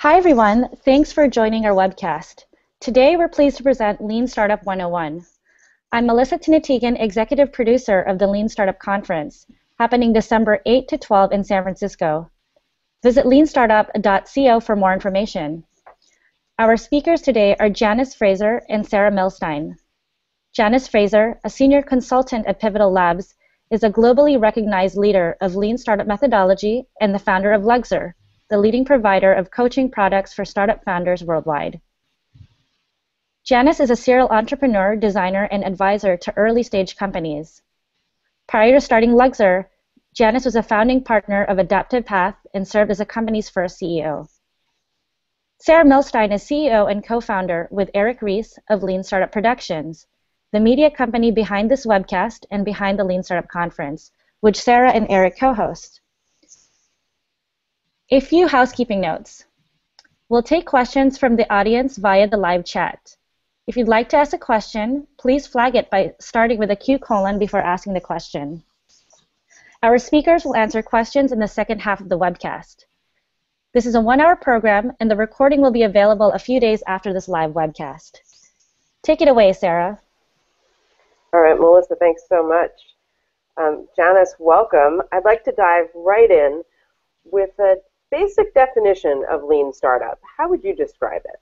Hi everyone, thanks for joining our webcast. Today we're pleased to present Lean Startup 101. I'm Melissa Tinatigan, Executive Producer of the Lean Startup Conference, happening December 8 to 12 in San Francisco. Visit leanstartup.co for more information. Our speakers today are Janice Fraser and Sarah Milstein. Janice Fraser, a senior consultant at Pivotal Labs, is a globally recognized leader of Lean Startup methodology and the founder of Luxor, the leading provider of coaching products for startup founders worldwide. Janice is a serial entrepreneur, designer, and advisor to early-stage companies. Prior to starting Luxor, Janice was a founding partner of Adaptive Path and served as the company's first CEO. Sarah Milstein is CEO and co-founder with Eric Rees of Lean Startup Productions, the media company behind this webcast and behind the Lean Startup Conference, which Sarah and Eric co-host. A few housekeeping notes. We'll take questions from the audience via the live chat. If you'd like to ask a question, please flag it by starting with a Q colon before asking the question. Our speakers will answer questions in the second half of the webcast. This is a 1-hour program, and the recording will be available a few days after this live webcast. Take it away, Sarah. All right, Melissa, thanks so much. Janice, welcome. I'd like to dive right in with a basic definition of Lean Startup. How would you describe it?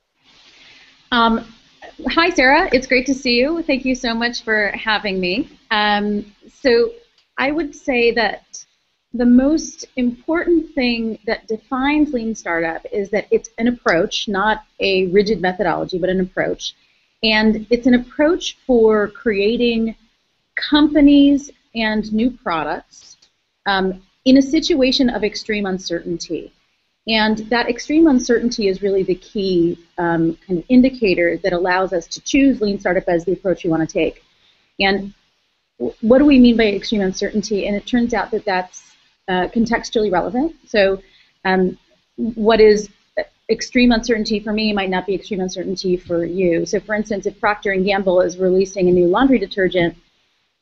Hi, Sarah. It's great to see you. Thank you so much for having me. So I would say that the most important thing that defines Lean Startup is that it's an approach, not a rigid methodology, but an approach. And it's an approach for creating companies and new products in a situation of extreme uncertainty. And that extreme uncertainty is really the key kind of indicator that allows us to choose Lean Startup as the approach we want to take. And what do we mean by extreme uncertainty? And it turns out that that's contextually relevant. So what is extreme uncertainty for me might not be extreme uncertainty for you. So for instance, if Procter & Gamble is releasing a new laundry detergent,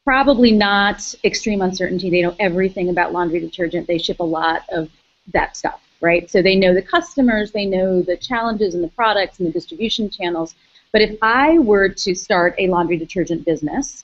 probably not extreme uncertainty. They know everything about laundry detergent. They ship a lot of that stuff, right? So they know the customers, they know the challenges and the products and the distribution channels. But if I were to start a laundry detergent business,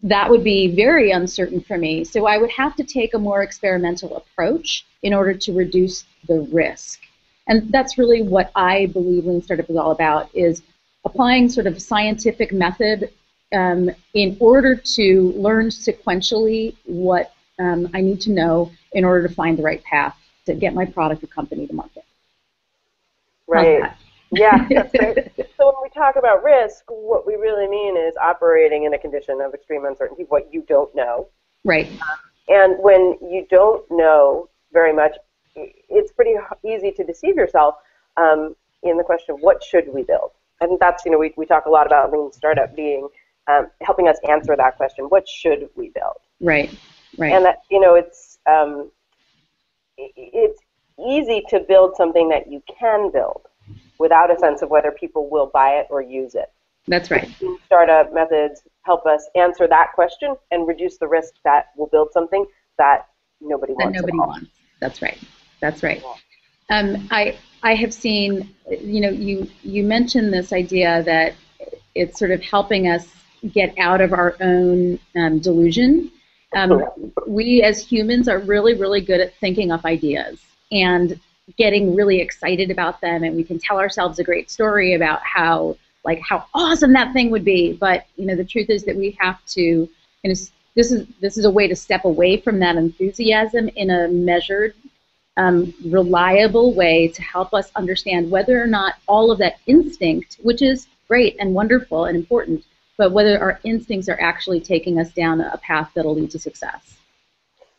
that would be very uncertain for me. So I would have to take a more experimental approach in order to reduce the risk. And that's really what I believe Lean Startup is all about, is applying sort of scientific method in order to learn sequentially what I need to know in order to find the right path to get my product or company to market. Right. Yeah, that's right. So when we talk about risk, what we really mean is operating in a condition of extreme uncertainty, what you don't know. Right. And when you don't know very much, it's pretty easy to deceive yourself in the question of what should we build. I think that's, we talk a lot about Lean Startup being helping us answer that question, what should we build? Right, right. And that, it's easy to build something that you can build without a sense of whether people will buy it or use it. That's right. Lean Startup methods help us answer that question and reduce the risk that we'll build something that nobody wants. That nobody wants. That's right. That's right. I have seen, you mentioned this idea that it's sort of helping us get out of our own delusion. We as humans are really, really good at thinking up ideas and getting really excited about them, and we can tell ourselves a great story about how awesome that thing would be. But the truth is that we have to, this is a way to step away from that enthusiasm in a measured, reliable way to help us understand whether or not all of that instinct, which is great and wonderful and important, but whether our instincts are actually taking us down a path that'll lead to success.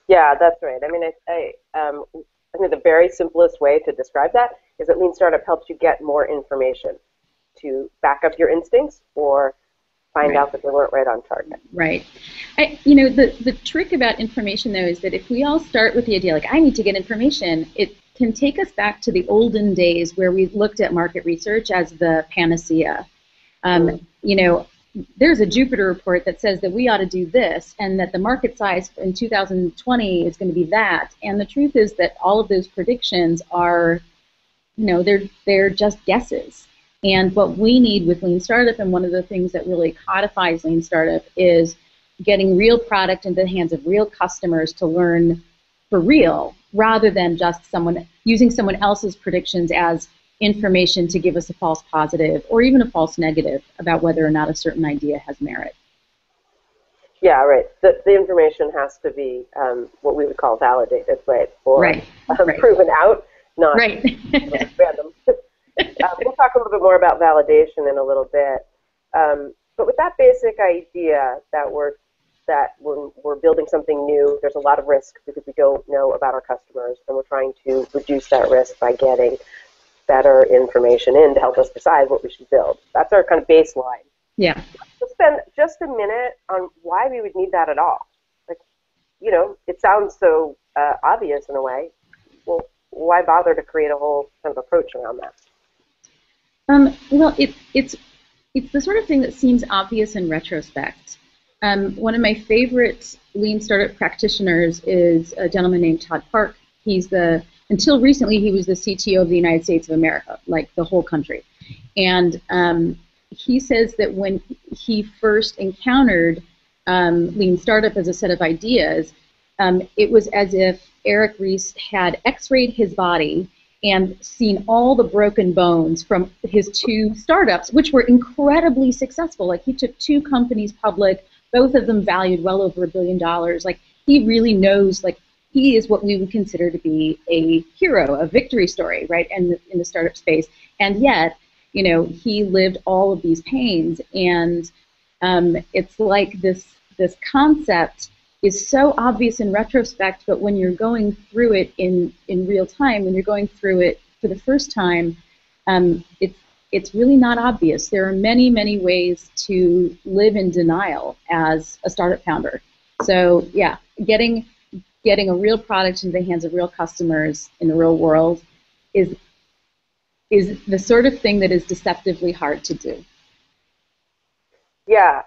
Yeah, that's right. I mean, I think the very simplest way to describe that is that Lean Startup helps you get more information to back up your instincts or find out that they weren't right on target. Right. The trick about information, though, is that if we all start with the idea, I need to get information, it can take us back to the olden days where we looked at market research as the panacea. There's a Jupiter report that says that we ought to do this and that the market size in 2020 is going to be that. And the truth is that all of those predictions are they're just guesses. And what we need with Lean Startup, and one of the things that really codifies Lean Startup, is getting real product into the hands of real customers to learn for real, rather than just using someone else's predictions as information to give us a false positive or even a false negative about whether or not a certain idea has merit. Yeah, right. The information has to be what we would call validated, right? Or right. Proven out, not right. random. We'll talk a little bit more about validation in a little bit. But with that basic idea that when we're building something new, there's a lot of risk because we don't know about our customers, and we're trying to reduce that risk by getting better information in to help us decide what we should build. That's our kind of baseline. Yeah. Let's spend just a minute on why we would need that at all. Like, it sounds so obvious in a way. Well, why bother to create a whole kind of approach around that? Well, it's the sort of thing that seems obvious in retrospect. One of my favorite Lean Startup practitioners is a gentleman named Todd Park. Until recently, he was the CTO of the United States of America, like the whole country. And he says that when he first encountered Lean Startup as a set of ideas, it was as if Eric Ries had x-rayed his body and seen all the broken bones from his two startups, which were incredibly successful. Like, he took two companies public, both of them valued well over $1 billion. Like, he really knows, like, he is what we would consider to be a hero, a victory story, right, in the startup space. And yet, he lived all of these pains. And it's like this concept is so obvious in retrospect, but when you're going through it in real time, when you're going through it for the first time, it's really not obvious. There are many, many ways to live in denial as a startup founder. So yeah, getting a real product into the hands of real customers in the real world is the sort of thing that is deceptively hard to do. Yeah.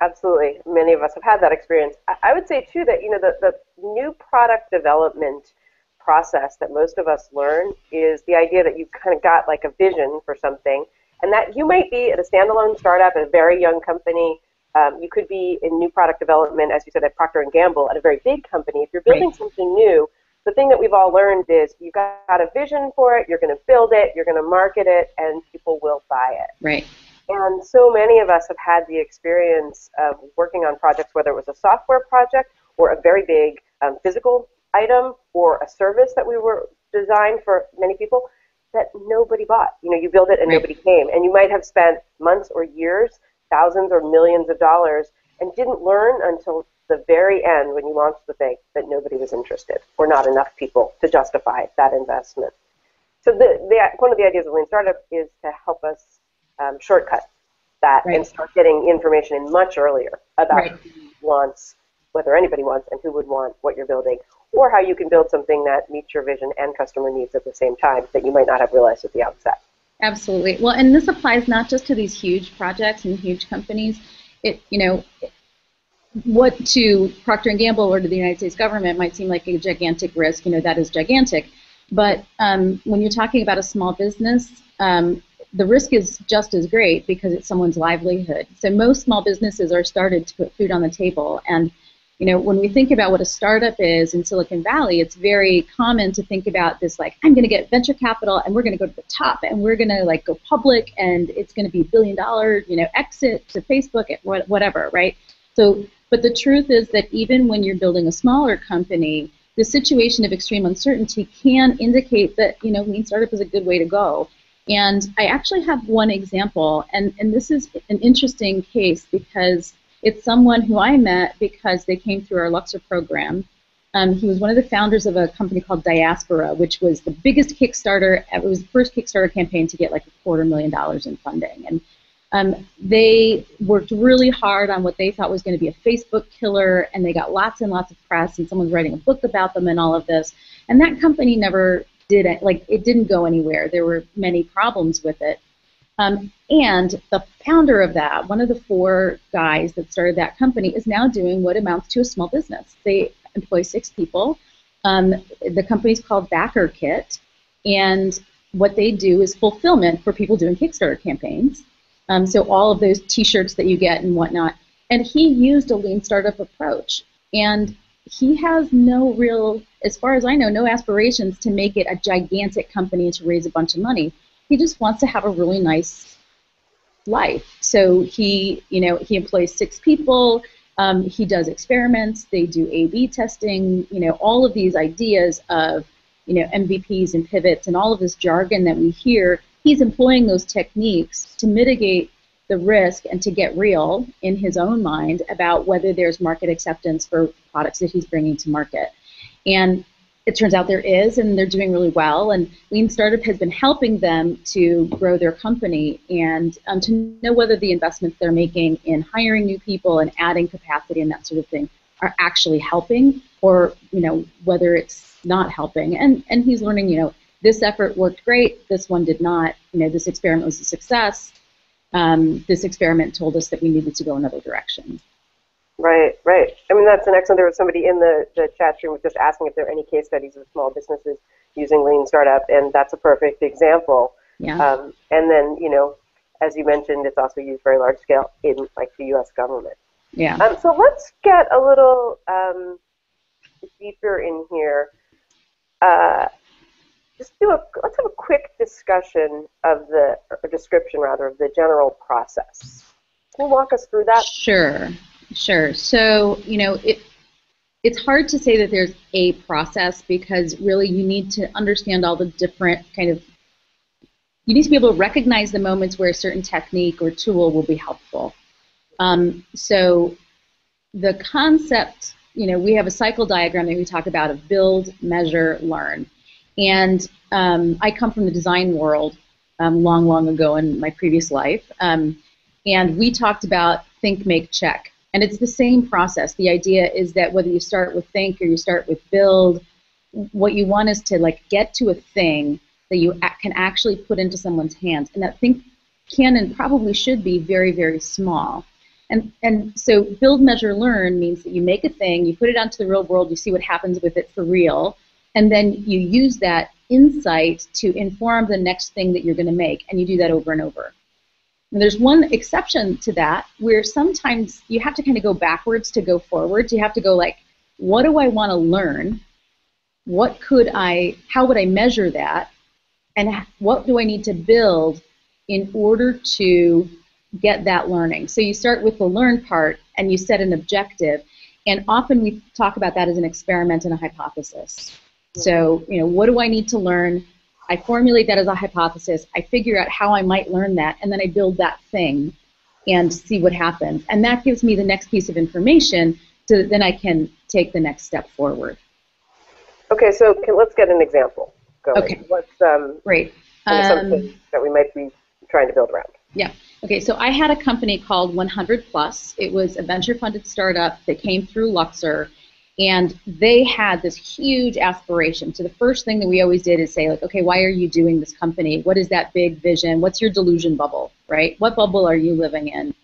Absolutely. Many of us have had that experience. I would say, too, that the new product development process that most of us learn is the idea that you've kind of got like a vision for something, and that you might be at a standalone startup at a very young company. You could be in new product development, as you said, at Procter & Gamble, at a very big company. If you're building something new, the thing that we've all learned is you've got a vision for it, you're going to build it, you're going to market it, and people will buy it. Right. And so many of us have had the experience of working on projects, whether it was a software project or a very big physical item or a service that we were designed for many people that nobody bought. You build it and nobody came. And you might have spent months or years, thousands or millions of dollars, and didn't learn until the very end when you launched the thing that nobody was interested or not enough people to justify that investment. So one of the ideas of Lean Startup is to help us shortcut that and start getting information in much earlier about who wants, whether anybody wants, and who would want what you're building, or how you can build something that meets your vision and customer needs at the same time that you might not have realized at the outset. Absolutely. Well, and this applies not just to these huge projects and huge companies. What to Procter & Gamble or to the United States government might seem like a gigantic risk. That is gigantic. But when you're talking about a small business, the risk is just as great because it's someone's livelihood. So most small businesses are started to put food on the table. And when we think about what a startup is in Silicon Valley, it's very common to think about this like, I'm going to get venture capital and we're going to go to the top and we're going to like go public and it's going to be $1 billion, exit to Facebook, whatever, right? So, but the truth is that even when you're building a smaller company, the situation of extreme uncertainty can indicate that Lean Startup is a good way to go. And I actually have one example, and this is an interesting case because it's someone who I met because they came through our Luxor program. He was one of the founders of a company called Diaspora, which was the biggest Kickstarter. It was the first Kickstarter campaign to get like $250,000 in funding. And they worked really hard on what they thought was going to be a Facebook killer, and they got lots and lots of press, and someone's writing a book about them and all of this. And that company never did it. Like, it didn't go anywhere. There were many problems with it. And the founder of that, one of the 4 guys that started that company, is now doing what amounts to a small business. They employ 6 people. The company's called BackerKit, and what they do is fulfillment for people doing Kickstarter campaigns. So all of those T-shirts that you get and whatnot. And he used a lean startup approach. And he has no real, as far as I know, no aspirations to make it a gigantic company and to raise a bunch of money. He just wants to have a really nice life. So he employs 6 people. He does experiments. They do A/B testing. All of these ideas of MVPs and pivots and all of this jargon that we hear. He's employing those techniques to mitigate the risk and to get real in his own mind about whether there's market acceptance for products that he's bringing to market. And it turns out there is, and they're doing really well. And Lean Startup has been helping them to grow their company and to know whether the investments they're making in hiring new people and adding capacity and that sort of thing are actually helping, or whether it's not helping. And he's learning, this effort worked great, this one did not. This experiment was a success. This experiment told us that we needed to go another direction. Right. I mean, that's an excellent. There was somebody in the chat stream was just asking if there are any case studies of small businesses using Lean Startup, and that's a perfect example. Yeah. And then, as you mentioned, it's also used very large scale in like the U.S. government. Yeah. So let's get a little deeper in here. Let's have a quick discussion of description of the general process. Can you walk us through that? Sure. So, it's hard to say that there's a process, because really you need to understand all the different you need to be able to recognize the moments where a certain technique or tool will be helpful. So the concept, we have a cycle diagram that we talk about of build, measure, learn. And I come from the design world long ago in my previous life. And we talked about think, make, check. And it's the same process. The idea is that whether you start with think or you start with build, what you want is to get to a thing that you can actually put into someone's hands. And that thing can and probably should be very, very small. And so build, measure, learn means that you make a thing, you put it out to the real world, you see what happens with it for real, and then you use that insight to inform the next thing that you're going to make, and you do that over and over. And there's one exception to that, where sometimes you have to kind of go backwards to go forwards. You have to go what do I want to learn? How would I measure that? And what do I need to build in order to get that learning? So you start with the learn part and you set an objective. And often we talk about that as an experiment and a hypothesis. So, what do I need to learn? I formulate that as a hypothesis. I figure out how I might learn that, and then I build that thing and see what happens. And that gives me the next piece of information so that then I can take the next step forward. Okay, so let's get an example going. Okay. What's Great. something that we might be trying to build around? Yeah. Okay, so I had a company called 100 Plus. It was a venture-funded startup that came through Luxor. And they had this huge aspiration. So the first thing that we always did is say, okay, why are you doing this company? What is that big vision? What's your delusion bubble, right? What bubble are you living in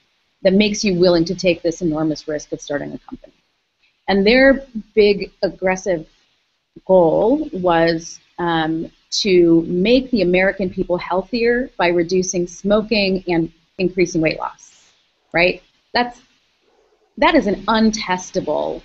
that makes you willing to take this enormous risk of starting a company? And their big, aggressive goal was to make the American people healthier by reducing smoking and increasing weight loss, right? That is an untestable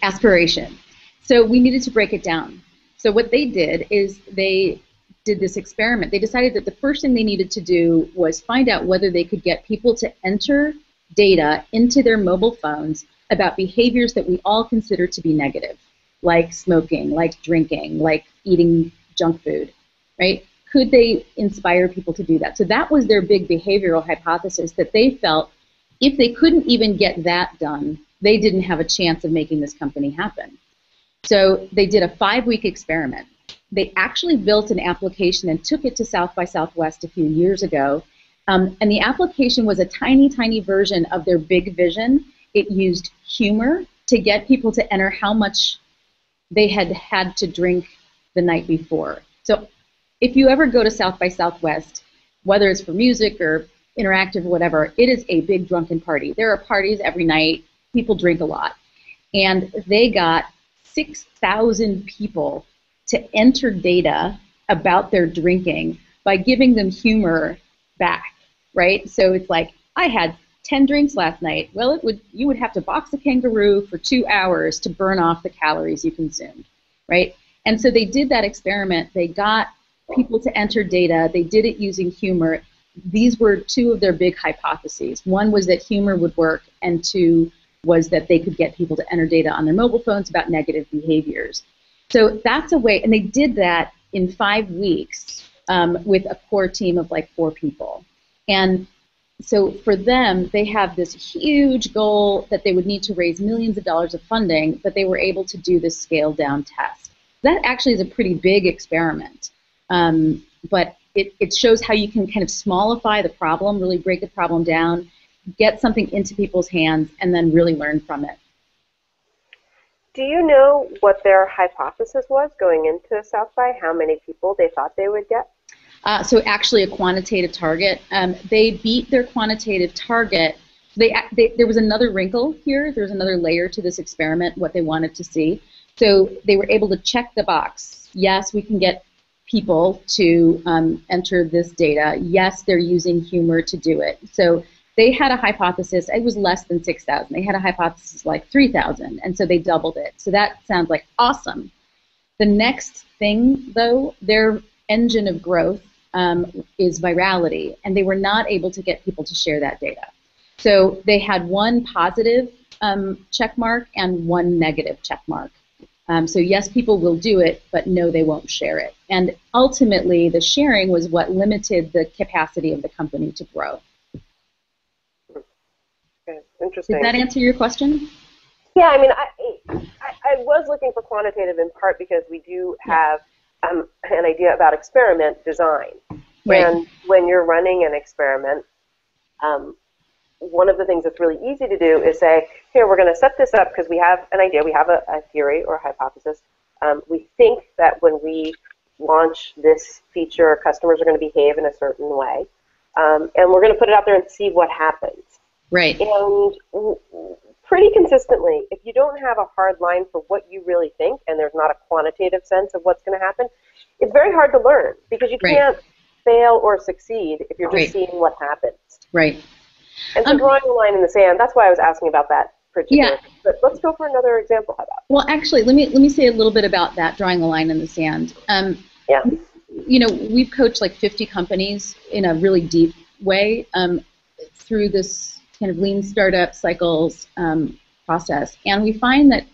aspiration. So we needed to break it down. So what they did is they did this experiment. They decided that the first thing they needed to do was find out whether they could get people to enter data into their mobile phones about behaviors that we all consider to be negative, like smoking, like drinking, like eating junk food, right? Could they inspire people to do that? So that was their big behavioral hypothesis, that they felt if they couldn't even get that done, they didn't have a chance of making this company happen. So they did a 5-week experiment. They actually built an application and took it to South by Southwest a few years ago. And the application was a tiny, tiny version of their big vision. It used humor to get people to enter how much they had to drink the night before. So if you ever go to South by Southwest, whether it's for music or interactive or whatever, it is a big drunken party. There are parties every night. People drink a lot. And they got 6,000 people to enter data about their drinking by giving them humor back, right? So it's like, I had 10 drinks last night. Well, you would have to box a kangaroo for 2 hours to burn off the calories you consumed, right? And so they did that experiment. They got people to enter data. They did it using humor. These were two of their big hypotheses. One was that humor would work, and two was that they could get people to enter data on their mobile phones about negative behaviors. So that's a way, and they did that in 5 weeks with a core team of like 4 people. And so for them, they have this huge goal that they would need to raise millions of dollars of funding, but they were able to do this scaled down test. That actually is a pretty big experiment, but it shows how you can kind of smallify the problem, really break the problem down, get something into people's hands, and then really learn from it. Do you know what their hypothesis was going into South by? How many people they thought they would get? So actually a quantitative target. They beat their quantitative target. There was another wrinkle here. There was another layer to this experiment, what they wanted to see. So they were able to check the box. Yes, we can get people to enter this data. Yes, they're using humor to do it. So they had a hypothesis. It was less than 6,000. They had a hypothesis like 3,000, and so they doubled it. So that sounds like awesome. The next thing, though, their engine of growth is virality, and they were not able to get people to share that data. So they had one positive check mark and one negative check mark. So yes, people will do it, but no, they won't share it. And ultimately, the sharing was what limited the capacity of the company to grow. Okay, interesting. Did that answer your question? Yeah, I mean, I was looking for quantitative in part because we do have an idea about experiment design. Right. And when you're running an experiment, one of the things that's really easy to do is say, here, we're going to set this up because we have an idea, we have a theory or a hypothesis. We think that when we launch this feature, customers are going to behave in a certain way. And we're going to put it out there and see what happens. Right. And pretty consistently, if you don't have a hard line for what you really think and there's not a quantitative sense of what's going to happen, it's very hard to learn because you can't fail or succeed if you're just seeing what happens. Right. And so drawing a line in the sand, that's why I was asking about that particular thing. But let's go for another example. How about? Well, actually, let me say a little bit about that, drawing a line in the sand. You know, we've coached like 50 companies in a really deep way through this kind of lean startup cycles process, and we find that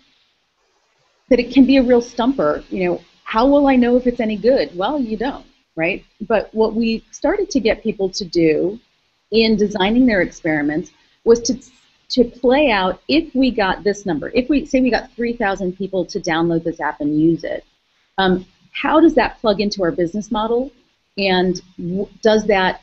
it can be a real stumper. You know, how will I know if it's any good? Well, you don't, right? But what we started to get people to do in designing their experiments was to play out, if we got this number, if we say we got 3,000 people to download this app and use it, how does that plug into our business model, and does that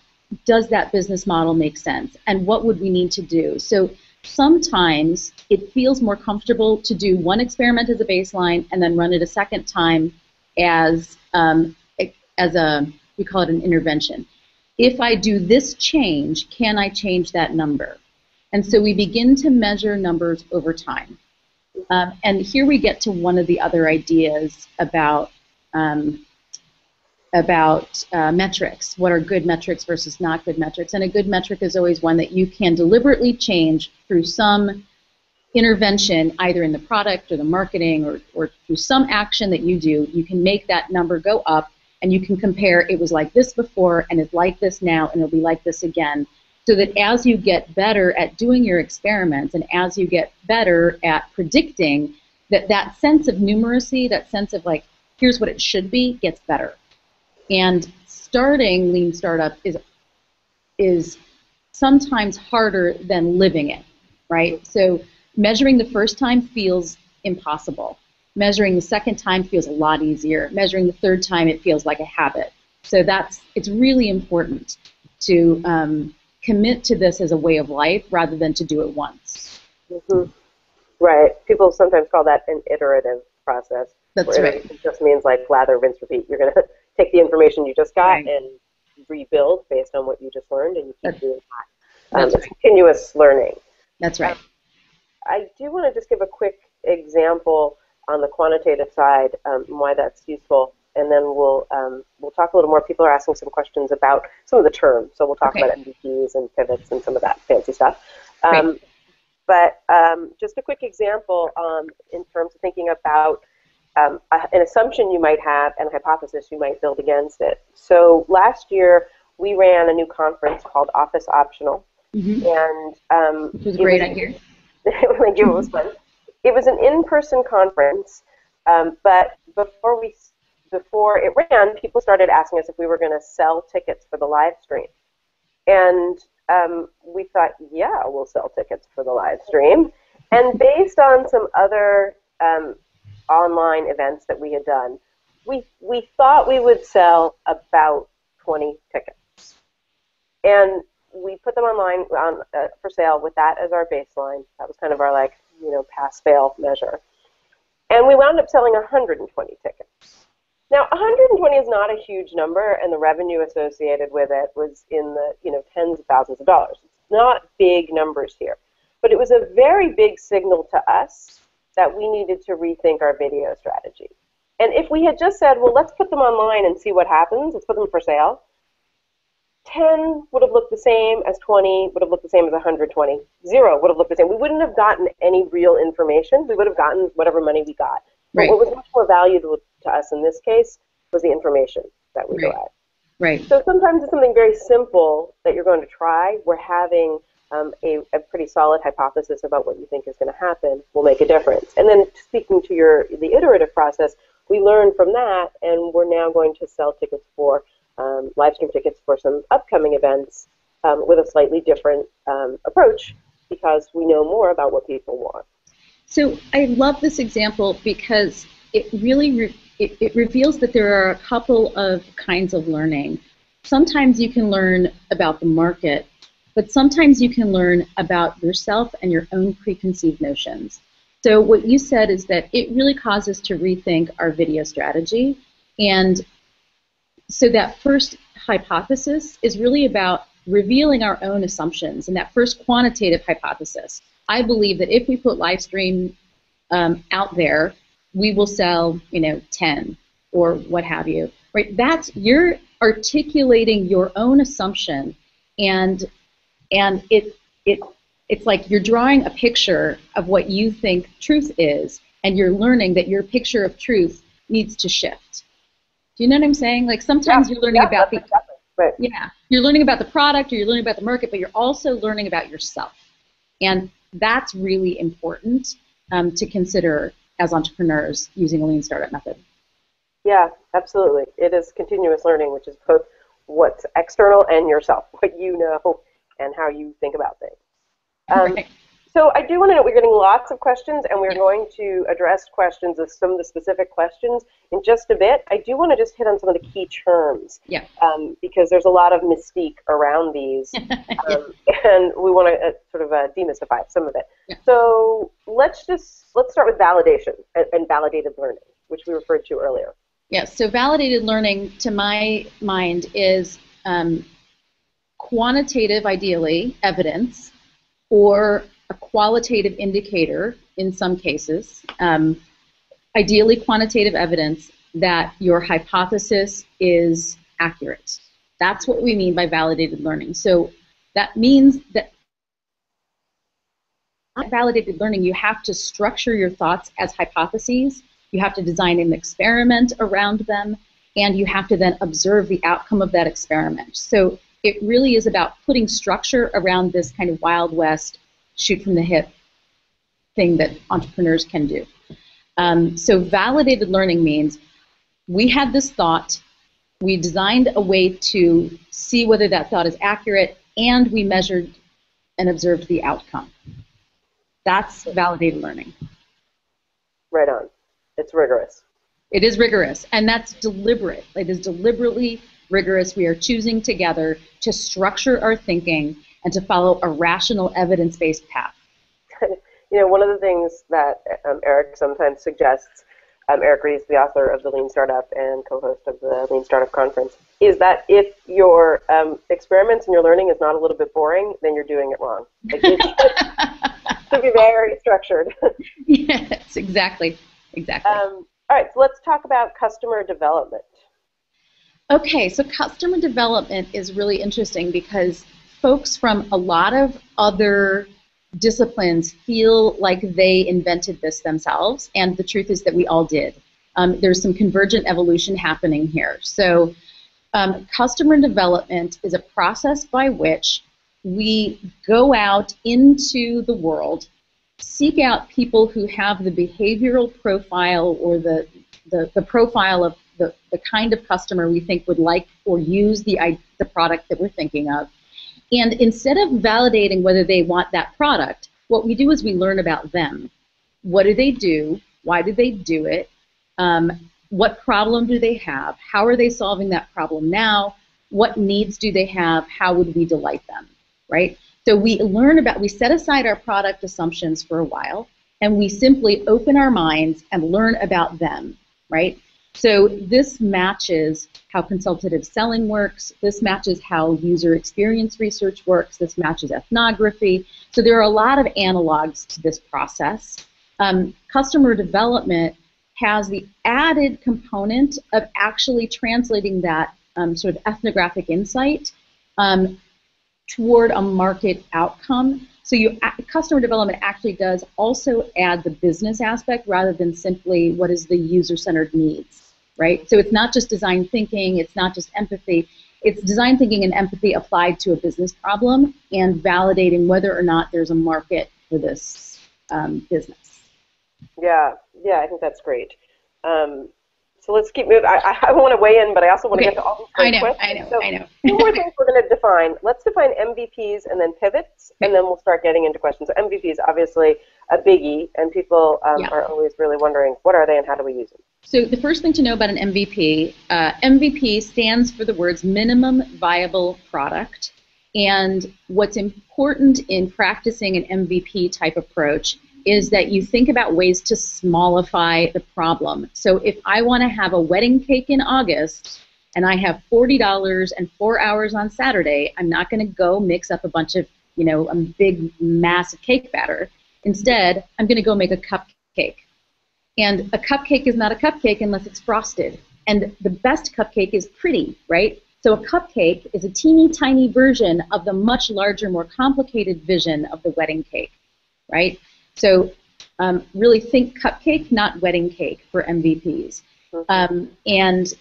business model make sense, and what would we need to do? So sometimes it feels more comfortable to do one experiment as a baseline and then run it a second time as we call it an intervention. If I do this change, can I change that number? And so we begin to measure numbers over time. And here we get to one of the other ideas about metrics. What are good metrics versus not good metrics? And a good metric is always one that you can deliberately change through some intervention, either in the product or the marketing or through some action that you do. You can make that number go up, and you can compare, it was like this before and it's like this now and it'll be like this again, so that as you get better at doing your experiments and as you get better at predicting, that sense of numeracy, that sense of like, here's what it should be, gets better. And starting lean startup is sometimes harder than living it, right? So measuring the first time feels impossible. Measuring the second time feels a lot easier. Measuring the third time, it feels like a habit. So it's really important to commit to this as a way of life rather than to do it once. Mm-hmm. Right. People sometimes call that an iterative process. That's right. It just means like lather, rinse, repeat. You're going to take the information you just got and rebuild based on what you just learned, and you keep doing that. It's continuous learning. That's right. I do want to just give a quick example on the quantitative side, why that's useful. and then we'll talk a little more. People are asking some questions about some of the terms, so we'll talk about MVPs and pivots and some of that fancy stuff. But just a quick example in terms of thinking about an assumption you might have and a hypothesis you might build against it. So last year we ran a new conference called Office Optional, and which was great, I hear. Thank you. It was fun. It was an in-person conference, but before it ran, people started asking us if we were going to sell tickets for the live stream. And we thought, yeah, we'll sell tickets for the live stream. And based on some other online events that we had done, we thought we would sell about 20 tickets. And we put them online for sale with that as our baseline. That was kind of our pass-fail measure. And we wound up selling 120 tickets. Now, 120 is not a huge number, and the revenue associated with it was in the tens of thousands of dollars. It's not big numbers here, but it was a very big signal to us that we needed to rethink our video strategy. And if we had just said, well, let's put them online and see what happens, let's put them for sale, 10 would have looked the same as 20, would have looked the same as 120. 0 would have looked the same. We wouldn't have gotten any real information. We would have gotten whatever money we got. But what was much more valuable to us in this case was the information that we got. Right. So sometimes it's something very simple that you're going to try. We're having a pretty solid hypothesis about what you think is going to happen will make a difference. And then speaking to the iterative process, we learn from that, and we're now going to sell tickets for live stream tickets for some upcoming events with a slightly different approach because we know more about what people want. So I love this example because it really it reveals that there are a couple of kinds of learning. Sometimes you can learn about the market, but sometimes you can learn about yourself and your own preconceived notions. So what you said is that it really caused us to rethink our video strategy. And so that first hypothesis is really about revealing our own assumptions. And that first quantitative hypothesis, I believe that if we put live stream out there, we will sell, 10 or what have you. Right? You're articulating your own assumption, and it's like you're drawing a picture of what you think truth is, and you're learning that your picture of truth needs to shift. Do you know what I'm saying? Like sometimes you're learning about you're learning about the product or you're learning about the market, but you're also learning about yourself, and that's really important to consider as entrepreneurs using a lean startup method. Yeah, absolutely. It is continuous learning, which is both what's external and yourself, what you know and how you think about things. Right. So I do want to note we're getting lots of questions, and we're going to address questions of some of the specific questions in just a bit. I do want to just hit on some of the key terms, because there's a lot of mystique around these, and we want to sort of demystify some of it. Yeah. So let's start with validation and validated learning, which we referred to earlier. Yes. So validated learning, to my mind, is quantitative, ideally, evidence, or a qualitative indicator in some cases, ideally quantitative evidence that your hypothesis is accurate. That's what we mean by validated learning. So that means that validated learning, you have to structure your thoughts as hypotheses, you have to design an experiment around them, and you have to then observe the outcome of that experiment. So it really is about putting structure around this kind of Wild West, shoot from the hip thing that entrepreneurs can do. So validated learning means we had this thought, we designed a way to see whether that thought is accurate, and we measured and observed the outcome. That's validated learning. Right on. It's rigorous. It is rigorous, and that's deliberate. It is deliberately rigorous. We are choosing together to structure our thinking and to follow a rational, evidence-based path. One of the things that Eric sometimes suggests, Eric Ries, the author of The Lean Startup and co-host of the Lean Startup Conference, is that if your experiments and your learning is not a little bit boring, then you're doing it wrong. Like, it should be very structured. Yes, exactly. All right, so let's talk about customer development. Okay, so customer development is really interesting because folks from a lot of other disciplines feel like they invented this themselves, and the truth is that we all did. There's some convergent evolution happening here. So customer development is a process by which we go out into the world, seek out people who have the behavioral profile or the profile of the kind of customer we think would like or use the product that we're thinking of. And instead of validating whether they want that product, what we do is we learn about them. What do they do? Why do they do it? What problem do they have? How are they solving that problem now? What needs do they have? How would we delight them, right? So we set aside our product assumptions for a while, and we simply open our minds and learn about them, right? So this matches how consultative selling works. This matches how user experience research works. This matches ethnography. So there are a lot of analogs to this process. Customer development has the added component of actually translating that sort of ethnographic insight toward a market outcome. So customer development actually does also add the business aspect rather than simply what is the user-centered needs, right? So it's not just design thinking, it's not just empathy, it's design thinking and empathy applied to a business problem and validating whether or not there's a market for this business. Yeah, I think that's great. So let's keep moving. I want to weigh in, but I also want to get to all these great questions. I know. Two more things we're going to define. Let's define MVPs and then pivots, and then we'll start getting into questions. So MVP is obviously a biggie, and people are always really wondering, what are they and how do we use them? So the first thing to know about an MVP, MVP stands for the words minimum viable product. And what's important in practicing an MVP type approach is that you think about ways to smallify the problem. So if I want to have a wedding cake in August and I have $40 and 4 hours on Saturday, I'm not going to go mix up a bunch of, a big massive cake batter. Instead, I'm going to go make a cupcake. And a cupcake is not a cupcake unless it's frosted. And the best cupcake is pretty, right? So a cupcake is a teeny tiny version of the much larger, more complicated vision of the wedding cake, right? So really think cupcake, not wedding cake for MVPs. And,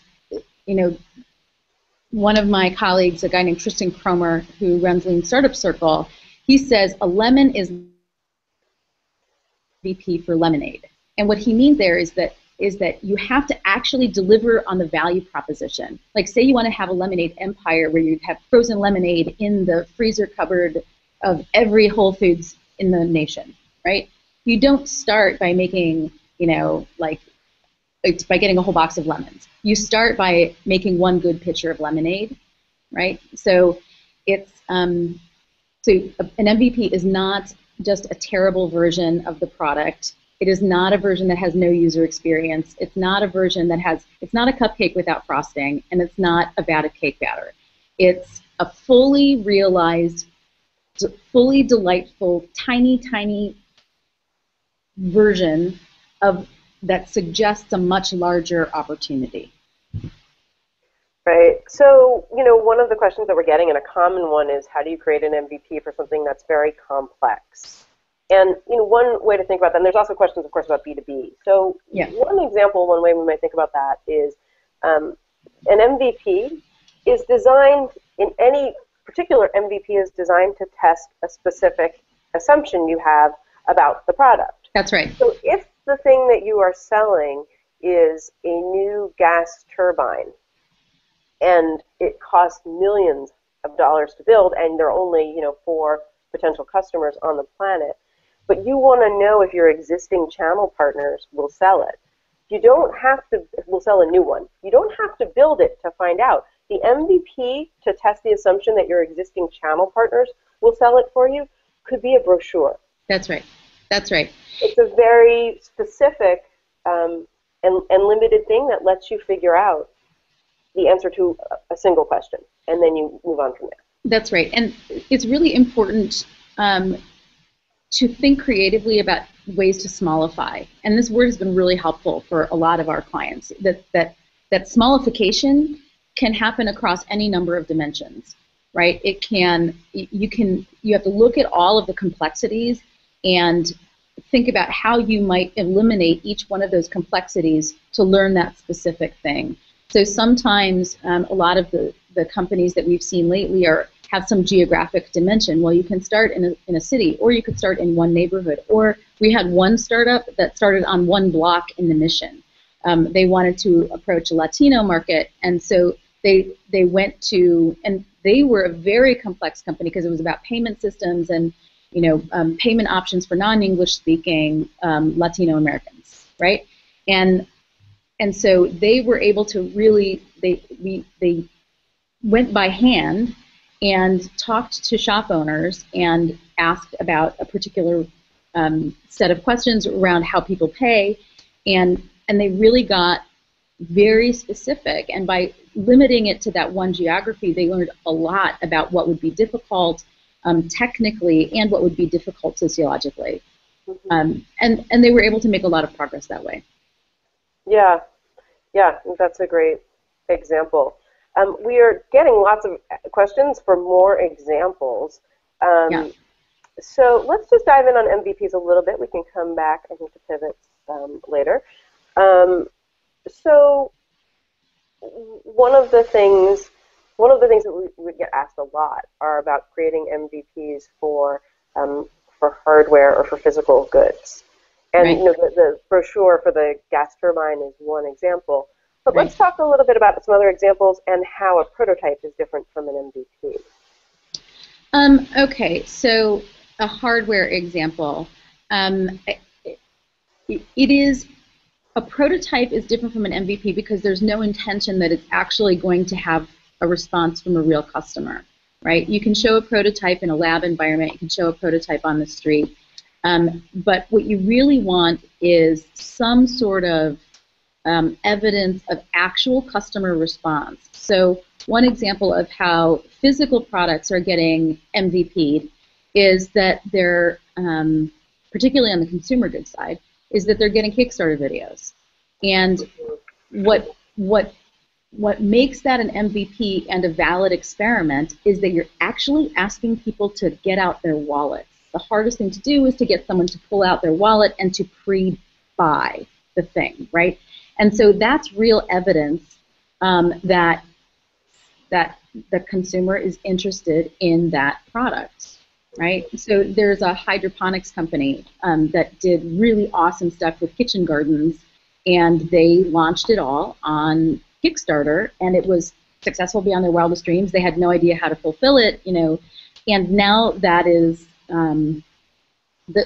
one of my colleagues, a guy named Tristan Cromer, who runs Lean Startup Circle, he says a lemon is MVP for lemonade. And what he means there is that you have to actually deliver on the value proposition. Like say you want to have a lemonade empire where you have frozen lemonade in the freezer cupboard of every Whole Foods in the nation. Right? You don't start by making, by getting a whole box of lemons. You start by making one good pitcher of lemonade, right? So it's an MVP is not just a terrible version of the product. It is not a version that has no user experience. It's not a version it's not a cupcake without frosting, and it's not a vat of cake batter. It's a fully realized, fully delightful, tiny, tiny version of that suggests a much larger opportunity. Right. So, one of the questions that we're getting, and a common one, is how do you create an MVP for something that's very complex? And, one way to think about that, and there's also questions, of course, about B2B. So one example, one way we might think about that is an MVP is designed, in any particular MVP is designed to test a specific assumption you have about the product. That's right. So if the thing that you are selling is a new gas turbine and it costs millions of dollars to build and there are only 4 potential customers on the planet, but you want to know if your existing channel partners will sell it. You don't have to, will sell a new one. You don't have to build it to find out. The MVP to test the assumption that your existing channel partners will sell it for you could be a brochure. That's right. That's right. It's a very specific and limited thing that lets you figure out the answer to a single question, and then you move on from there. That's right. And it's really important to think creatively about ways to smallify. And this word has been really helpful for a lot of our clients, that smallification can happen across any number of dimensions, right? It can, you have to look at all of the complexities and think about how you might eliminate each one of those complexities to learn that specific thing. So sometimes a lot of the companies that we've seen lately have some geographic dimension. Well, you can start in a city, or you could start in one neighborhood. Or we had one startup that started on one block in the Mission. They wanted to approach a Latino market, and so they went to, and they were a very complex company because it was about payment systems and payment options for non-English speaking Latino Americans, right? And so they were able to really, they went by hand and talked to shop owners and asked about a particular set of questions around how people pay, and they really got very specific. And by limiting it to that one geography, they learned a lot about what would be difficult technically and what would be difficult sociologically. And they were able to make a lot of progress that way. Yeah, that's a great example. We are getting lots of questions for more examples. So let's just dive in on MVPs a little bit. We can come back, I think, to pivots later. So one of the things that we get asked a lot are about creating MVPs for hardware or for physical goods. And right. The brochure for the gas turbine is one example. But let's talk a little bit about some other examples and how a prototype is different from an MVP. Okay, so a hardware example. A prototype is different from an MVP because there's no intention that it's actually going to have a response from a real customer, right? You can show a prototype in a lab environment, you can show a prototype on the street, but what you really want is some sort of evidence of actual customer response. So one example of how physical products are getting MVP'd is that they're, particularly on the consumer goods side, is that they're getting Kickstarter videos. And what makes that an MVP and a valid experiment is that you're actually asking people to get out their wallets. The hardest thing to do is to get someone to pull out their wallet and to pre-buy the thing, right? And so that's real evidence that the consumer is interested in that product, right? So there's a hydroponics company that did really awesome stuff with kitchen gardens, and they launched it all on Kickstarter, and it was successful beyond their wildest dreams. They had no idea how to fulfill it, and now that is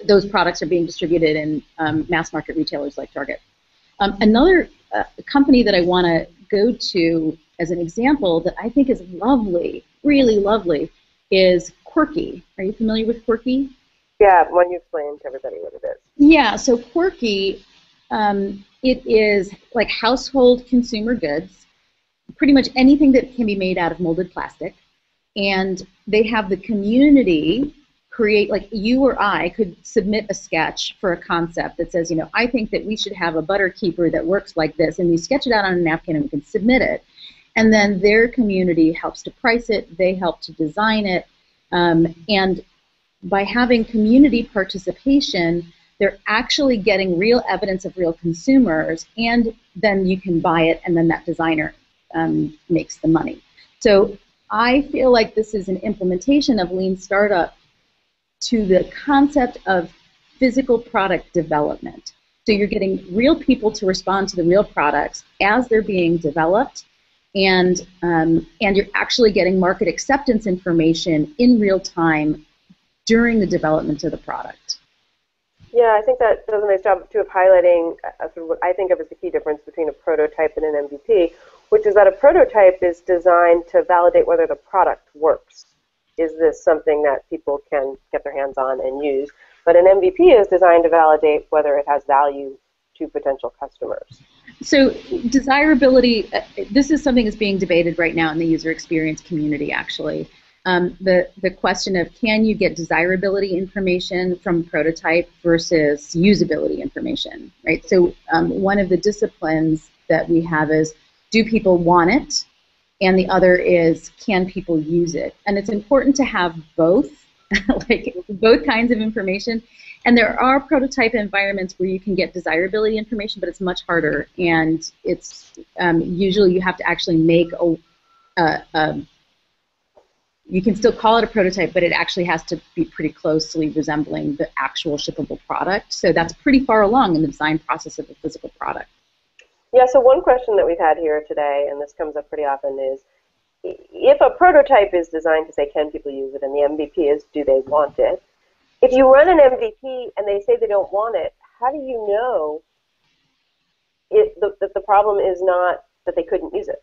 those products are being distributed in mass market retailers like Target. Another company that I want to go to as an example that I think is lovely, really lovely, is Quirky. Are you familiar with Quirky? Yeah, why don't you explain to everybody what it is? Yeah, so Quirky, it is like household consumer goods, pretty much anything that can be made out of molded plastic, and they have the community create, like you or I could submit a sketch for a concept that says, I think that we should have a butter keeper that works like this, and we sketch it out on a napkin and we can submit it. And then their community helps to price it, they help to design it, and by having community participation, they're actually getting real evidence of real consumers, and then you can buy it, and then that designer makes the money. So I feel like this is an implementation of Lean Startup to the concept of physical product development. So you're getting real people to respond to the real products as they're being developed, and you're actually getting market acceptance information in real time during the development of the product. Yeah, I think that does a nice job, too, of highlighting sort of what I think of as the key difference between a prototype and an MVP, which is that a prototype is designed to validate whether the product works. Is this something that people can get their hands on and use? But an MVP is designed to validate whether it has value to potential customers. So desirability, this is something that's being debated right now in the user experience community, actually. the question of can you get desirability information from prototype versus usability information, right? So one of the disciplines that we have is, do people want it? And the other is, can people use it? And it's important to have both, like both kinds of information. And there are prototype environments where you can get desirability information, but it's much harder. And it's usually you have to actually make you can still call it a prototype, but it actually has to be pretty closely resembling the actual shippable product. So that's pretty far along in the design process of the physical product. Yeah, so one question that we've had here today, and this comes up pretty often, is if a prototype is designed to say, can people use it, and the MVP is, do they want it? If you run an MVP and they say they don't want it, how do you know that the problem is not that they couldn't use it?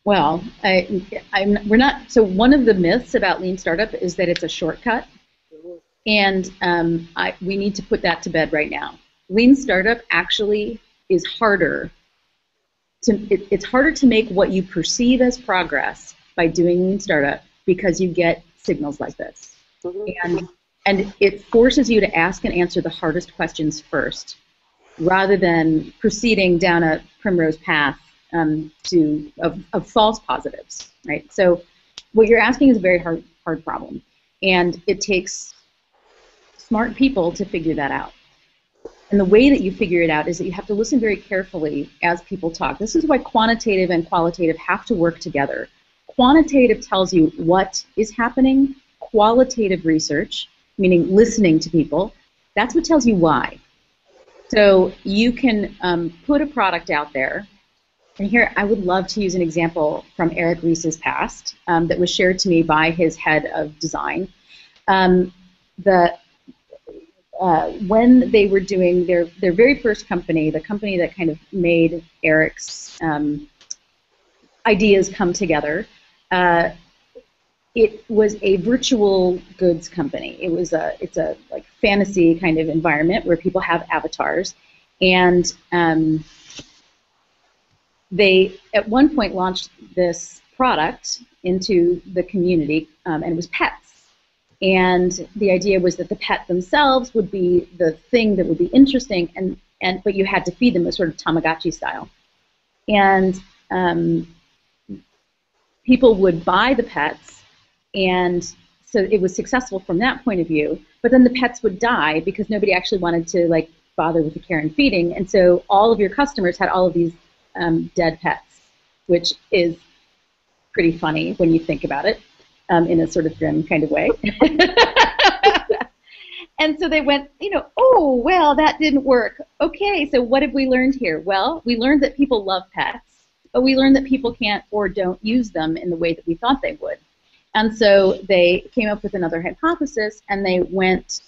Well, we're not. So one of the myths about Lean Startup is that it's a shortcut, and we need to put that to bed right now. Lean Startup actually is harder. It's harder to make what you perceive as progress by doing Lean Startup because you get signals like this, and it forces you to ask and answer the hardest questions first, rather than proceeding down a primrose path of false positives, right? So what you're asking is a very hard problem, and it takes smart people to figure that out. And the way that you figure it out is that you have to listen very carefully as people talk. This is why quantitative and qualitative have to work together. Quantitative tells you what is happening. Qualitative research, meaning listening to people, that's what tells you why. So you can put a product out there. And here, I would love to use an example from Eric Ries's past that was shared to me by his head of design. When they were doing their very first company, the company that kind of made Eric's ideas come together, it was a virtual goods company. It's a like fantasy kind of environment where people have avatars, and they, at one point, launched this product into the community, and it was pets. And the idea was that the pet themselves would be the thing that would be interesting, but you had to feed them a sort of Tamagotchi style. And people would buy the pets, and so it was successful from that point of view. But then the pets would die because nobody actually wanted to bother with the care and feeding, and so all of your customers had all of these dead pets, which is pretty funny when you think about it, in a sort of grim kind of way. And so they went, oh, well, that didn't work. Okay, so what have we learned here? Well, we learned that people love pets, but we learned that people can't or don't use them in the way that we thought they would. And so they came up with another hypothesis, and they went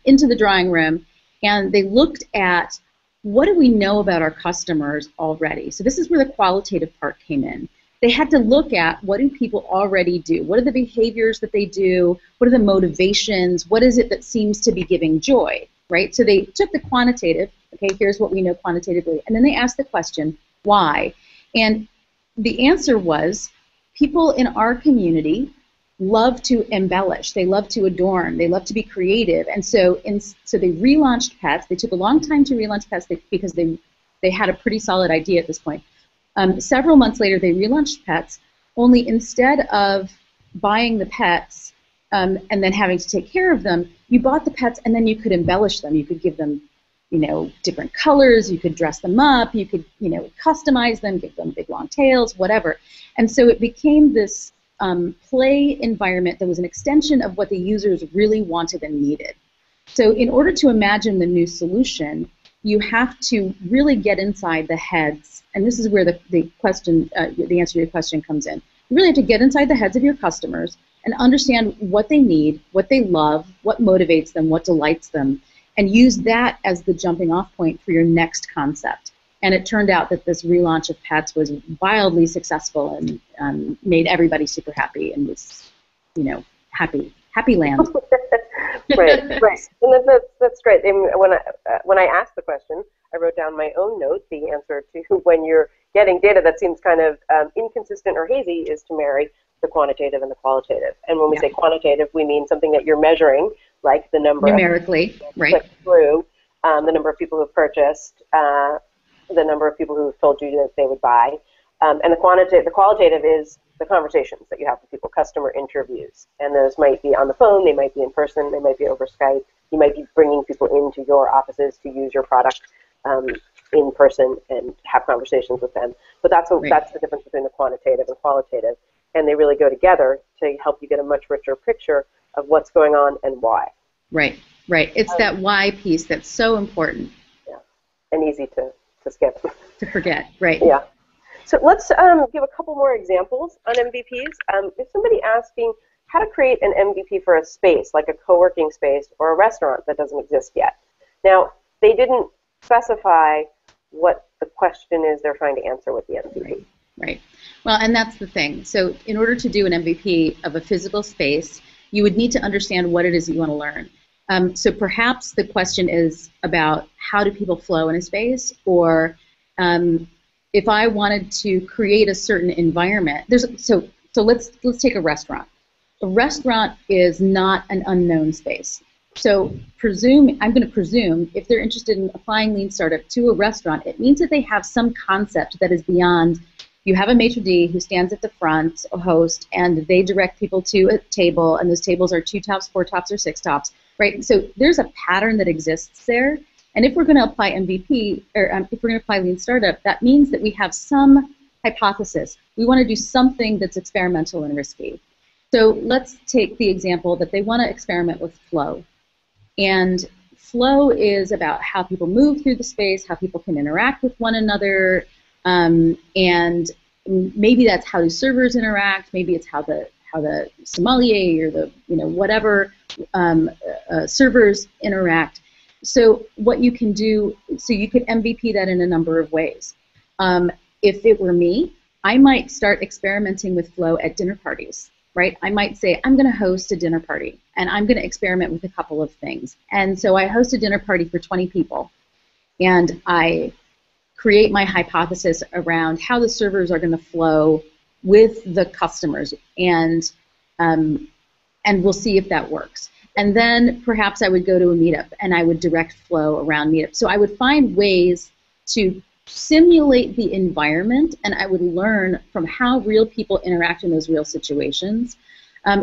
into the drawing room, and they looked at, what do we know about our customers already? So this is where the qualitative part came in. They had to look at, what do people already do? What are the behaviors that they do? What are the motivations? What is it that seems to be giving joy, right? So they took the quantitative, okay, here's what we know quantitatively, and then they asked the question, why? And the answer was, people in our community love to embellish, they love to adorn, they love to be creative, and so they relaunched Pets. They took a long time to relaunch Pets because they had a pretty solid idea at this point. Several months later, they relaunched Pets, only instead of buying the pets and then having to take care of them, you bought the pets and then you could embellish them. You could give them, different colors. You could dress them up. You could, customize them, give them big long tails, whatever. And so it became this play environment that was an extension of what the users really wanted and needed. So in order to imagine the new solution, you have to really get inside the heads, and this is where the answer to your question comes in. You really have to get inside the heads of your customers and understand what they need, what they love, what motivates them, what delights them, and use that as the jumping off point for your next concept. And it turned out that this relaunch of Pets was wildly successful and made everybody super happy and was, happy land. Right. And that's great. And when I asked the question, I wrote down my own note. The answer to when you're getting data that seems kind of inconsistent or hazy is to marry the quantitative and the qualitative. And when we say quantitative, we mean something that you're measuring, like the number numerically, of right? clicked through, the number of people who've purchased, the number of people who've told you that they would buy. And the qualitative is the conversations that you have with people, customer interviews. And those might be on the phone, they might be in person, they might be over Skype. You might be bringing people into your offices to use your product in person and have conversations with them. But that's the difference between the quantitative and qualitative. And they really go together to help you get a much richer picture of what's going on and why. Right, right. It's that why piece that's so important. Yeah, and easy to skip. To forget, right. Yeah. So let's give a couple more examples on MVPs. If somebody asking how to create an MVP for a space, like a co-working space or a restaurant that doesn't exist yet. Now, they didn't specify what the question is they're trying to answer with the MVP. Right. Well, and that's the thing. So in order to do an MVP of a physical space, you would need to understand what it is that you want to learn. So perhaps the question is about how do people flow in a space, or if I wanted to create a certain environment. So let's take a restaurant. A restaurant is not an unknown space. So I'm going to presume if they're interested in applying Lean Startup to a restaurant, it means that they have some concept that is beyond. You have a maitre d' who stands at the front, a host, and they direct people to a table, and those tables are 2 tops, 4 tops, or 6 tops, right? So there's a pattern that exists there, and if we're going to apply MVP, or if we're going to apply Lean Startup, that means that we have some hypothesis. We want to do something that's experimental and risky. So let's take the example that they want to experiment with flow. And flow is about how people move through the space, how people can interact with one another, and maybe that's how the servers interact. Maybe it's how the sommelier or the whatever servers interact. So what you can do, so you could MVP that in a number of ways. If it were me, I might start experimenting with flow at dinner parties. Right? I might say, I'm going to host a dinner party, and I'm going to experiment with a couple of things. And so I host a dinner party for 20 people, and I create my hypothesis around how the servers are going to flow with the customers, and we'll see if that works. And then perhaps I would go to a meetup, and I would direct flow around meetup. So I would find ways to simulate the environment, and I would learn from how real people interact in those real situations.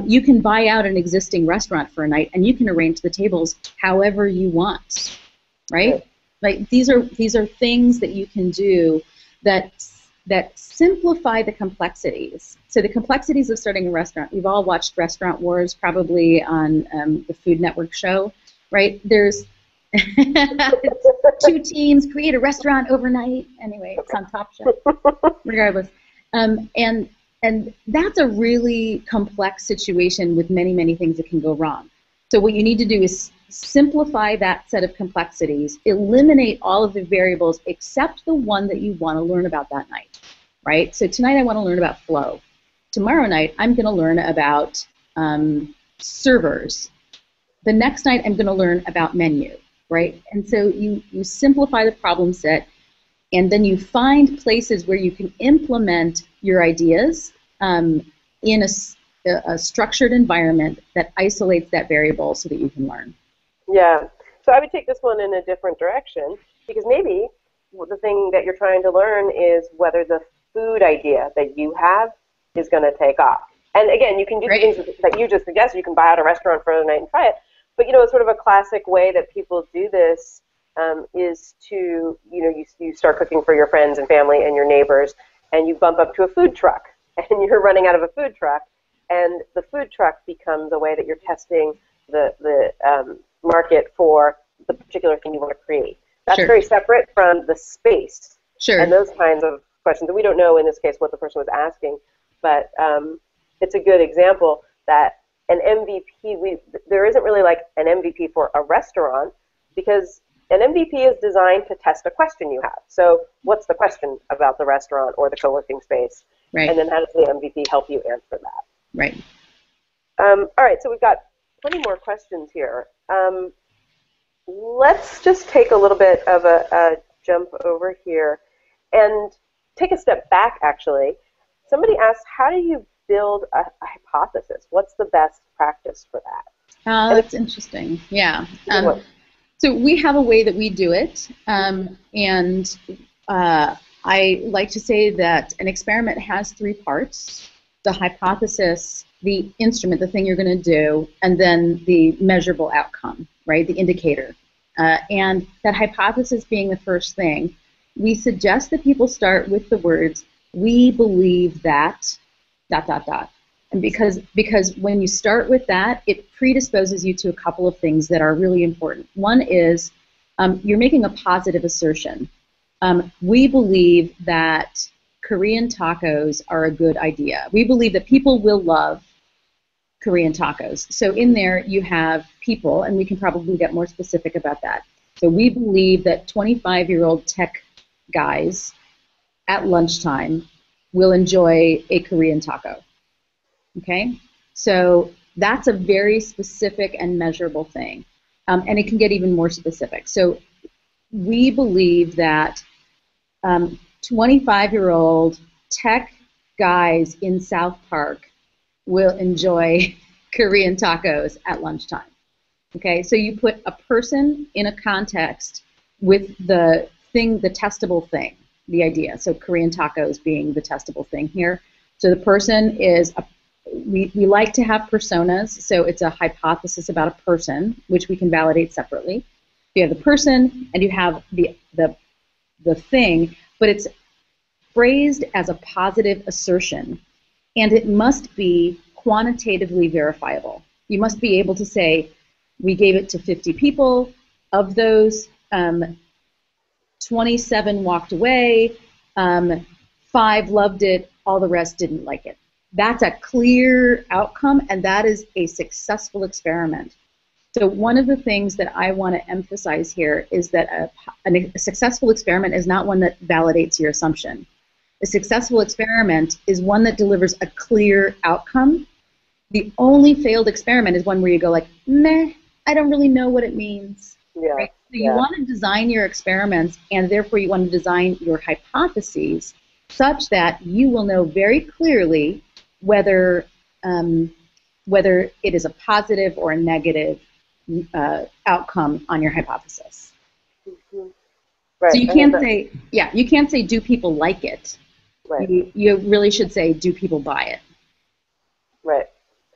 You can buy out an existing restaurant for a night, and you can arrange the tables however you want, right? Like these are things that you can do that simplify the complexities. So the complexities of starting a restaurant. We've all watched Restaurant Wars, probably on the Food Network show, right? There's 2 teams create a restaurant overnight. Anyway, it's on Top Chef. Regardless, and that's a really complex situation with many, many things that can go wrong. So what you need to do is simplify that set of complexities, eliminate all of the variables except the one that you want to learn about that night, right? So tonight I want to learn about flow. Tomorrow night I'm going to learn about servers. The next night I'm going to learn about menu. Right? And so you simplify the problem set, and then you find places where you can implement your ideas in a structured environment that isolates that variable so that you can learn. Yeah. So I would take this one in a different direction, because maybe the thing that you're trying to learn is whether the food idea that you have is going to take off. And again, you can do the things that you just suggested. You can buy out a restaurant for the night and try it. But, sort of a classic way that people do this is to, you start cooking for your friends and family and your neighbors, and you bump up to a food truck, and you're running out of a food truck, and the food truck becomes a way that you're testing the market for the particular thing you want to create. That's very separate from the space and those kinds of questions. And we don't know in this case what the person was asking, but it's a good example that an MVP, there isn't really like an MVP for a restaurant, because an MVP is designed to test a question you have. So what's the question about the restaurant or the co-working space? Right. And then how does the MVP help you answer that? Right. All right, so we've got plenty more questions here. Let's just take a little bit of a jump over here and take a step back, actually. Somebody asked, how do you build a hypothesis? What's the best practice for that? That's interesting. Yeah. So we have a way that we do it, and I like to say that an experiment has three parts: the hypothesis, the instrument, the thing you're going to do, and then the measurable outcome, right, the indicator. And that hypothesis being the first thing, we suggest that people start with the words, "We believe that, ... And because when you start with that, it predisposes you to a couple of things that are really important. One is you're making a positive assertion. We believe that Korean tacos are a good idea. We believe that people will love Korean tacos. So in there you have people, and we can probably get more specific about that. So we believe that 25-year-old tech guys at lunchtime will enjoy a Korean taco. Okay? So that's a very specific and measurable thing. And it can get even more specific. So we believe that 25-year-old tech guys in South Park will enjoy Korean tacos at lunchtime. Okay, so you put a person in a context with the thing, the testable thing, the idea. So Korean tacos being the testable thing here. So the person is we like to have personas, so it's a hypothesis about a person, which we can validate separately. You have the person and you have the thing, but it's phrased as a positive assertion, and it must be quantitatively verifiable. You must be able to say, we gave it to 50 people. Of those, 27 walked away, 5 loved it, all the rest didn't like it. That's a clear outcome, and that is a successful experiment. So one of the things that I want to emphasize here is that a successful experiment is not one that validates your assumption. A successful experiment is one that delivers a clear outcome. The only failed experiment is one where you go like, meh, I don't really know what it means. Yeah. Right? So you want to design your experiments, and therefore you want to design your hypotheses such that you will know very clearly whether it is a positive or a negative outcome on your hypothesis. Mm-hmm. Right. So you can't say, you can't say, do people like it? Right. You really should say, do people buy it? Right.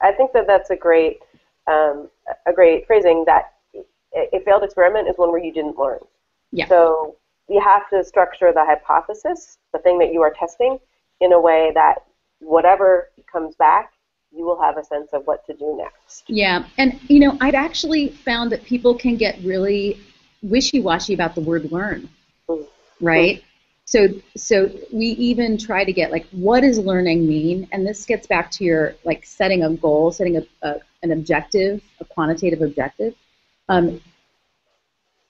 I think that's a great phrasing, that a failed experiment is one where you didn't learn. Yeah. So you have to structure the hypothesis, the thing that you are testing, in a way that whatever comes back, you will have a sense of what to do next. Yeah, and I've actually found that people can get really wishy-washy about the word learn, right? So we even try to get, like, what does learning mean? And this gets back to your, like, setting a goal, setting an objective, a quantitative objective.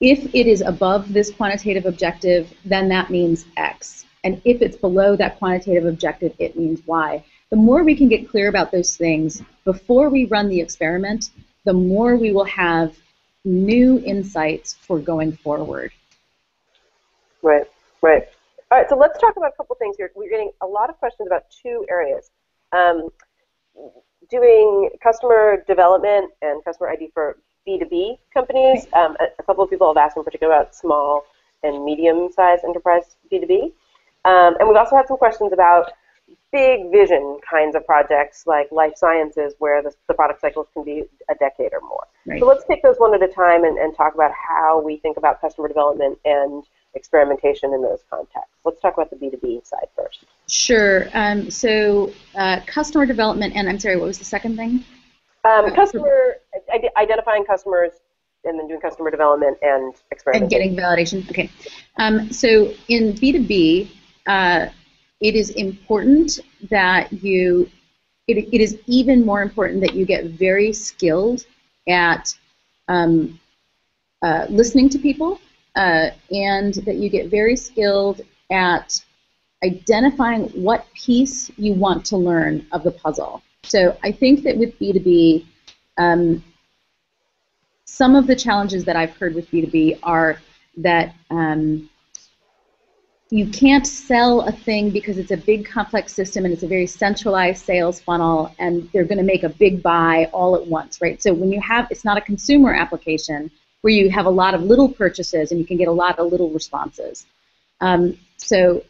If it is above this quantitative objective, then that means X. And if it's below that quantitative objective, it means Y. The more we can get clear about those things before we run the experiment, the more we will have new insights for going forward. Right, right. All right, so let's talk about a couple things here. We're getting a lot of questions about two areas. Doing customer development and customer ID for B2B companies. A couple of people have asked in particular about small and medium-sized enterprise B2B. And we've also had some questions about big vision kinds of projects like life sciences, where the product cycles can be a decade or more. Right. So let's take those one at a time and talk about how we think about customer development and experimentation in those contexts. Let's talk about the B2B side first. Sure. So customer development, and I'm sorry, what was the second thing? Identifying customers and then doing customer development and experimentation. And getting validation. Okay. So in B2B, it is important that it is even more important that you get very skilled at listening to people, and that you get very skilled at identifying what piece you want to learn of the puzzle. So I think that with B2B, some of the challenges that I've heard with B2B are that you can't sell a thing because it's a big complex system and it's a very centralized sales funnel and they're going to make a big buy all at once, right? So when you have, it's not a consumer application where you have a lot of little purchases and you can get a lot of little responses. So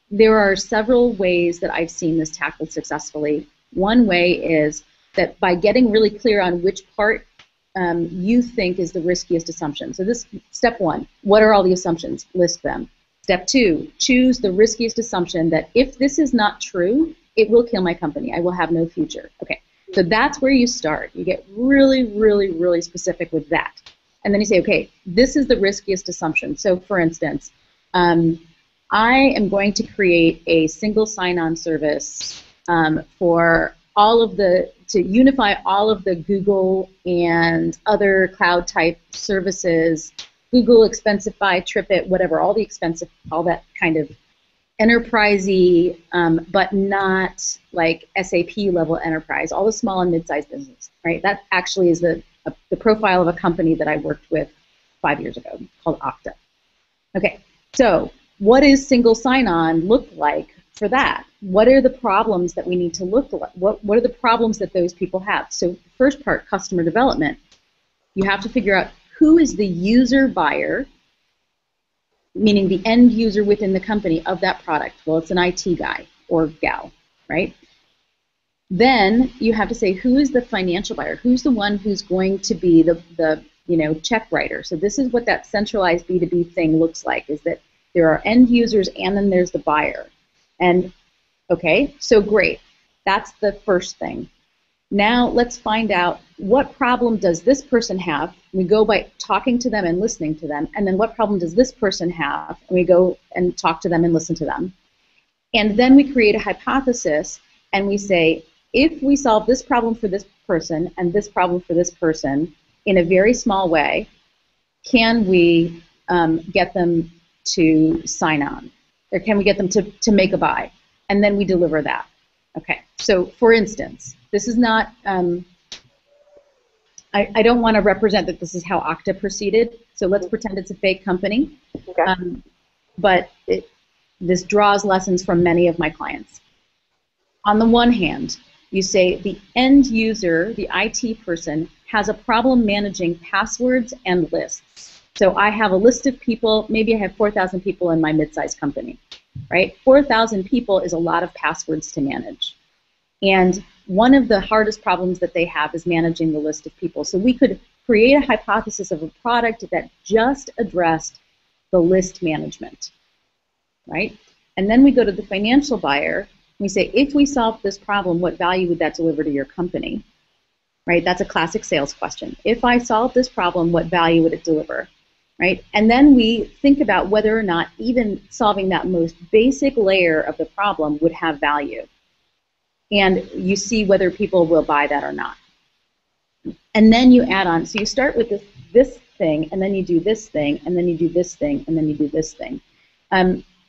there are several ways that I've seen this tackled successfully. One way is that by getting really clear on which part you think is the riskiest assumption. So this, step one, what are all the assumptions? List them. Step two, choose the riskiest assumption that if this is not true, it will kill my company. I will have no future. Okay, so that's where you start. You get really, really, really specific with that. And then you say, okay, this is the riskiest assumption. So for instance, I am going to create a single sign-on service for all of to unify all of the Google and other cloud type services, Google, Expensify, TripIt, whatever, all that kind of enterprisey, but not like SAP level enterprise, all the small and mid-sized business, right? That actually is the profile of a company that I worked with 5 years ago called Okta. Okay, so what does single sign-on look like for that? What are the problems that we need to look at? What are the problems that those people have? So first part, customer development. You have to figure out who is the user buyer, meaning the end user within the company of that product. Well, it's an IT guy or gal, right? Then you have to say who is the financial buyer? Who's the one who's going to be the check writer? So this is what that centralized B2B thing looks like, is that there are end users and then there's the buyer. And okay, so great. That's the first thing. Now let's find out what problem does this person have. We go by talking to them and listening to them. And then what problem does this person have? And we go and talk to them and listen to them. And then we create a hypothesis and we say, if we solve this problem for this person and this problem for this person in a very small way, can we get them to sign on? Or can we get them to make a buy? And then we deliver that. Okay, so for instance, this is not, I don't want to represent that this is how Okta proceeded, so let's pretend it's a fake company. Okay. But this draws lessons from many of my clients. On the one hand, you say the end user, the IT person, has a problem managing passwords and lists. So I have a list of people, maybe I have 4,000 people in my mid-sized company, right? 4,000 people is a lot of passwords to manage. And one of the hardest problems that they have is managing the list of people. So we could create a hypothesis of a product that just addressed the list management, right? And then we go to the financial buyer. We say, if we solve this problem, what value would that deliver to your company? Right? That's a classic sales question. If I solve this problem, what value would it deliver? Right? And then we think about whether or not even solving that most basic layer of the problem would have value. And you see whether people will buy that or not. And then you add on. So you start with this thing, and then you do this thing, and then you do this thing, and then you do this thing.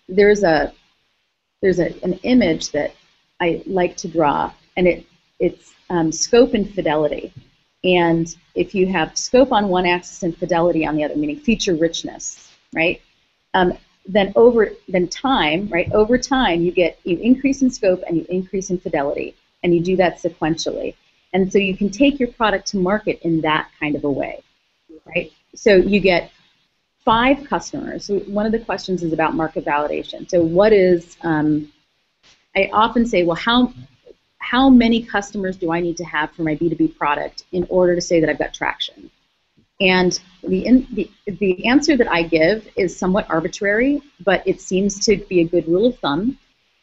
There's an image that I like to draw, and it's scope and fidelity. And if you have scope on one axis and fidelity on the other, meaning feature richness, right? Then over time, you increase in scope and you increase in fidelity, and you do that sequentially. And so you can take your product to market in that kind of a way, right? So you get 5 customers. So one of the questions is about market validation. So what is, I often say, well, how many customers do I need to have for my B2B product in order to say that I've got traction? And the answer that I give is somewhat arbitrary, but it seems to be a good rule of thumb,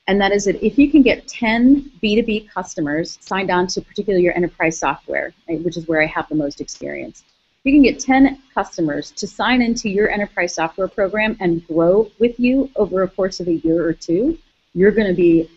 and that is that if you can get 10 B2B customers signed on to particularly your enterprise software, right, which is where I have the most experience, if you can get 10 customers to sign into your enterprise software program and grow with you over a course of a year or two, you're going to be